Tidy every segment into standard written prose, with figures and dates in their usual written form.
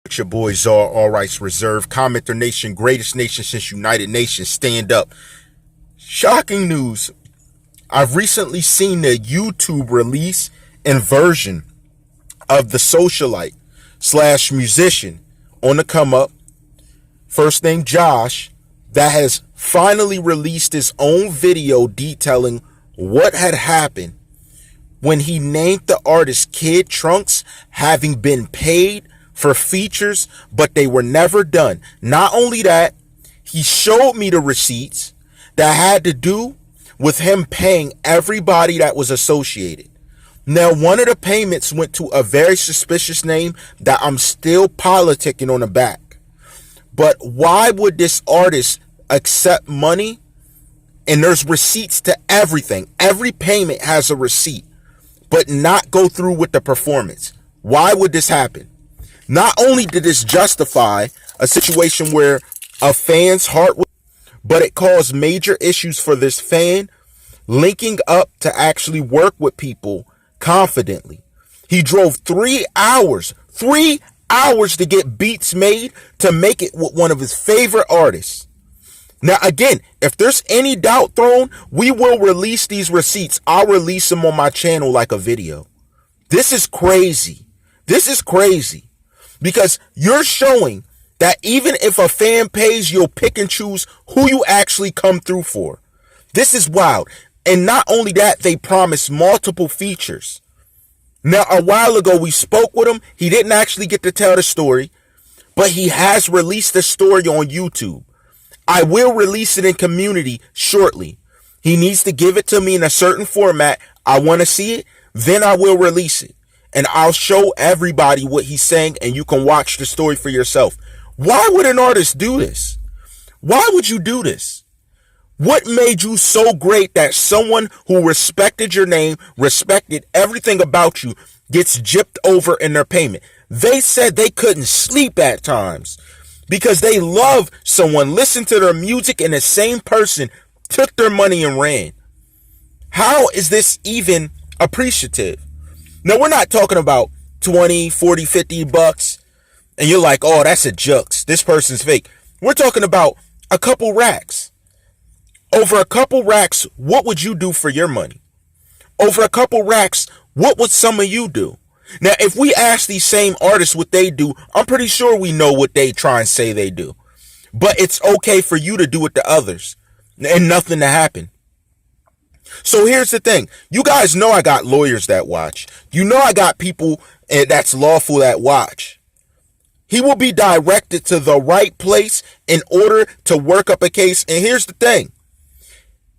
It's your boy TheCzarr, all rights reserved. CommenterNation, greatest nation since United Nations. Stand up. Shocking news. I've recently seen the YouTube release and version of the socialite slash musician on the come up, first name Josh, that has finally released his own video detailing what had happened when he named the artist Kid Trunks, having been paid for features, but they were never done. Not only that, he showed me the receipts that had to do with him paying everybody that was associated. Now, one of the payments went to a very suspicious name that I'm still politicking on the back. But why would this artist accept money? And there's receipts to everything. Every payment has a receipt, but not go through with the performance. Why would this happen? Not only did this justify a situation where a fan's heart was, but it caused major issues for this fan linking up to actually work with people confidently. He drove 3 hours to get beats made to make it with one of his favorite artists. Now, again, if there's any doubt thrown, we will release these receipts. I'll release them on my channel like a video. This is crazy. This is crazy. Because you're showing that even if a fan pays, you'll pick and choose who you actually come through for. This is wild. And not only that, they promised multiple features. Now, a while ago, we spoke with him. He didn't actually get to tell the story, but he has released the story on YouTube. I will release it in community shortly. He needs to give it to me in a certain format. I want to see it. Then I will release it. And I'll show everybody what he's saying, and you can watch the story for yourself. Why would an artist do this? Why would you do this? What made you so great that someone who respected your name, respected everything about you, gets gypped over in their payment? They said they couldn't sleep at times because they love someone, listened to their music, and the same person took their money and ran. How is this even appreciative? Now, we're not talking about 20, 40, 50 bucks, and you're like, oh, that's a jux. This person's fake. We're talking about a couple racks. Over a couple racks, what would you do for your money? Over a couple racks, what would some of you do? Now, if we ask these same artists what they do, I'm pretty sure we know what they try and say they do. But it's okay for you to do it to others and nothing to happen. So here's the thing. You guys know I got lawyers that watch. You know I got people that's lawful that watch. He will be directed to the right place in order to work up a case. And here's the thing.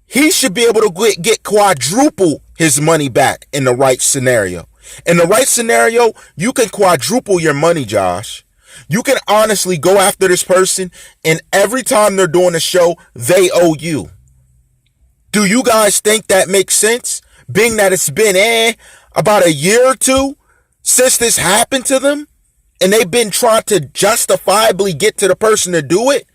He should be able to get quadruple his money back in the right scenario. In the right scenario, you can quadruple your money, Josh. You can honestly go after this person, and every time they're doing a show, they owe you. Do you guys think that makes sense? Being that it's been about a year or two since this happened to them, and they've been trying to justifiably get to the person to do it?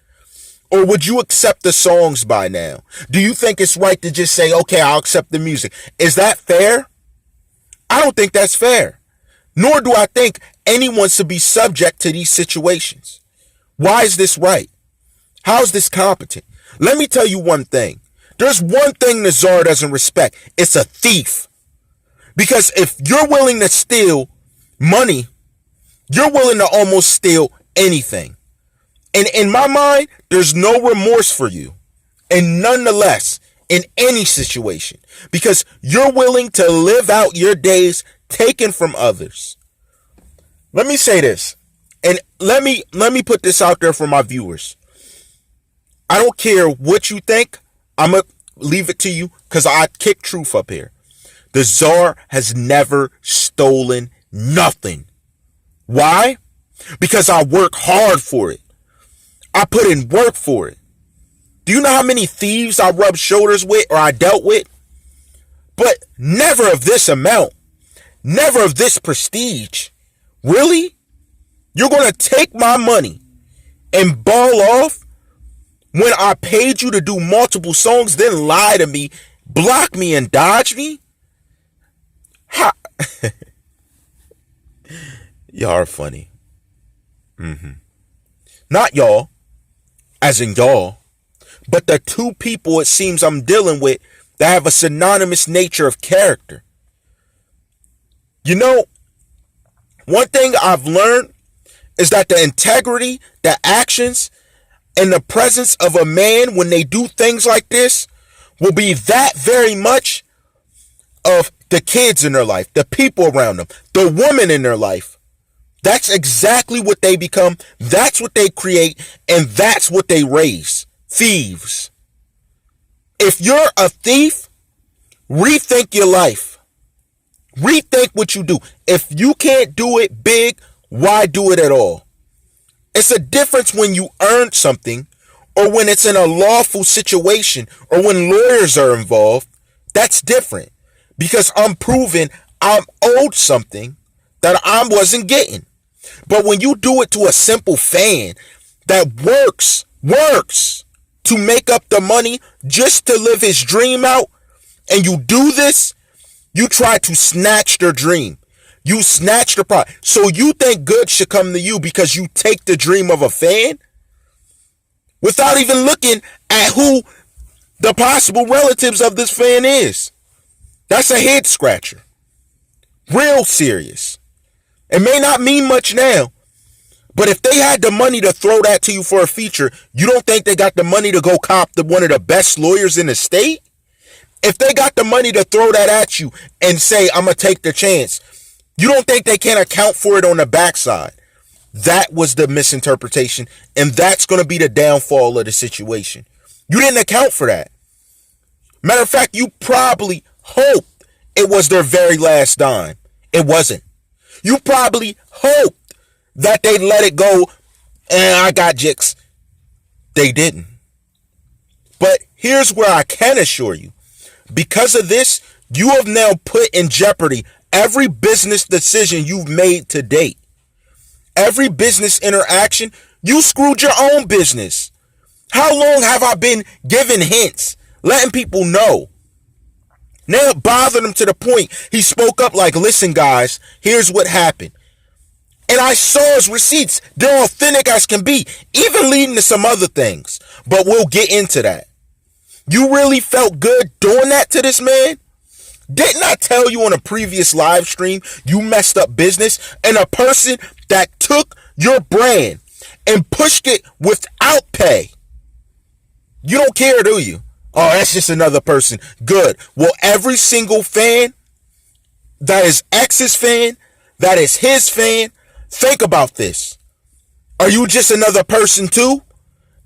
Or would you accept the songs by now? Do you think it's right to just say, okay, I'll accept the music? Is that fair? I don't think that's fair. Nor do I think anyone should be subject to these situations. Why is this right? How is this competent? Let me tell you one thing. There's one thing TheCzarr doesn't respect. It's a thief. Because if you're willing to steal money, you're willing to almost steal anything. And in my mind, there's no remorse for you. And nonetheless, in any situation, because you're willing to live out your days taken from others. Let me say this, and let me put this out there for my viewers. I don't care what you think. I'm going to leave it to you because I kick truth up here. TheCzarr has never stolen nothing. Why? Because I work hard for it. I put in work for it. Do you know how many thieves I rubbed shoulders with or I dealt with? But never of this amount. Never of this prestige. Really? You're going to take my money and ball off when I paid you to do multiple songs, then lie to me, block me, and dodge me? Y'all are funny. Not y'all, as in y'all, but the two people it seems I'm dealing with that have a synonymous nature of character. You know, one thing I've learned is that the integrity, the actions, and the presence of a man when they do things like this will be that very much of the kids in their life, the people around them, the woman in their life. That's exactly what they become. That's what they create. And that's what they raise. Thieves. If you're a thief, rethink your life. Rethink what you do. If you can't do it big, why do it at all? It's a difference when you earn something or when it's in a lawful situation or when lawyers are involved. That's different because I'm proving I'm owed something that I wasn't getting. But when you do it to a simple fan that works to make up the money just to live his dream out, and you do this, you try to snatch their dream. You snatch the prize. So you think good should come to you because you take the dream of a fan without even looking at who the possible relatives of this fan is. That's a head scratcher. Real serious. It may not mean much now, but if they had the money to throw that to you for a feature, you don't think they got the money to go cop one of the best lawyers in the state? If they got the money to throw that at you and say, I'm going to take the chance, you don't think they can account for it on the backside? That was the misinterpretation, and that's going to be the downfall of the situation. You didn't account for that. Matter of fact, you probably hoped it was their very last dime. It wasn't. You probably hoped that they'd let it go and I got jicks. They didn't. But here's where I can assure you. Because of this, you have now put in jeopardy every business decision you've made to date. Every business interaction, you screwed your own business. How long have I been giving hints, letting people know? Now it bothered him to the point he spoke up like, listen guys, here's what happened. And I saw his receipts. They're authentic as can be, even leading to some other things. But we'll get into that. You really felt good doing that to this man? Didn't I tell you on a previous live stream you messed up business? And a person that took your brand and pushed it without pay. You don't care, do you? Oh, that's just another person. Good. Well, every single fan that is X's fan, that is his fan, think about this. Are you just another person too?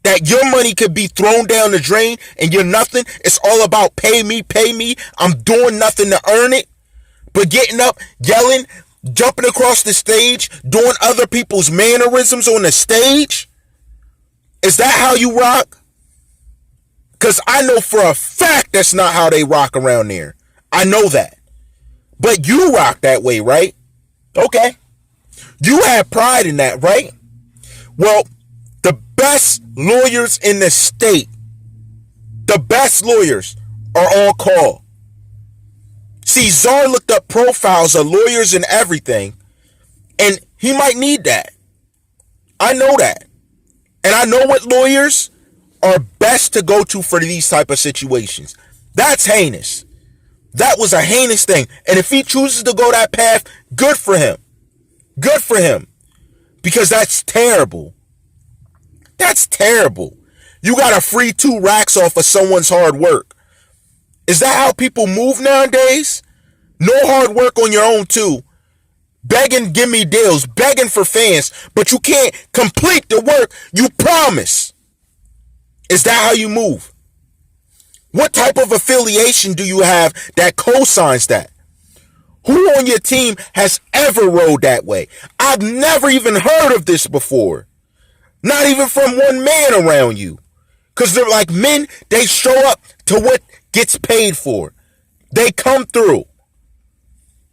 That your money could be thrown down the drain and you're nothing? It's all about pay me, pay me. I'm doing nothing to earn it. But getting up, yelling, jumping across the stage, doing other people's mannerisms on the stage? Is that how you rock? Because I know for a fact that's not how they rock around there. I know that. But you rock that way, right? Okay. You have pride in that, right? Well, the best lawyers in the state, the best lawyers are on call. See, TheCzarr looked up profiles of lawyers and everything, and he might need that. I know that. And I know what lawyers are best to go to for these type of situations. That's heinous. That was a heinous thing. And if he chooses to go that path, good for him. Good for him. Because that's terrible. That's terrible. You got to free 2 racks off of someone's hard work. Is that how people move nowadays? No hard work on your own too. Begging, give me deals. Begging for fans. But you can't complete the work you promise. Is that how you move? What type of affiliation do you have that co-signs that? Who on your team has ever rode that way? I've never even heard of this before. Not even from one man around you. Because they're like men, they show up to what gets paid for. They come through.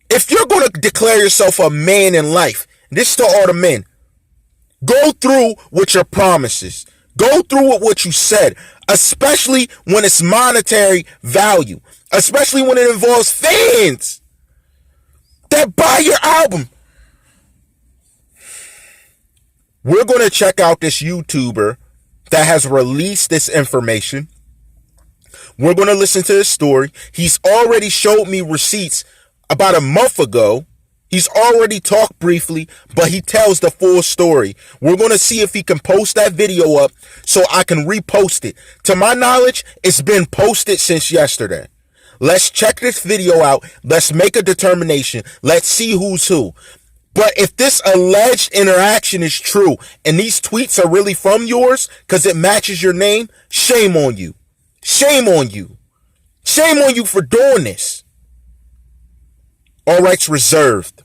If you're going to declare yourself a man in life, this is to all the men, go through with your promises. Go through with what you said, especially when it's monetary value, especially when it involves fans that buy your album. We're going to check out this YouTuber that has released this information. We're going to listen to his story. He's already showed me receipts about a month ago. He's already talked briefly, but he tells the full story. We're going to see if he can post that video up so I can repost it. To my knowledge, it's been posted since yesterday. Let's check this video out. Let's make a determination. Let's see who's who. But if this alleged interaction is true and these tweets are really from yours because it matches your name, shame on you. Shame on you. Shame on you for doing this. All rights reserved.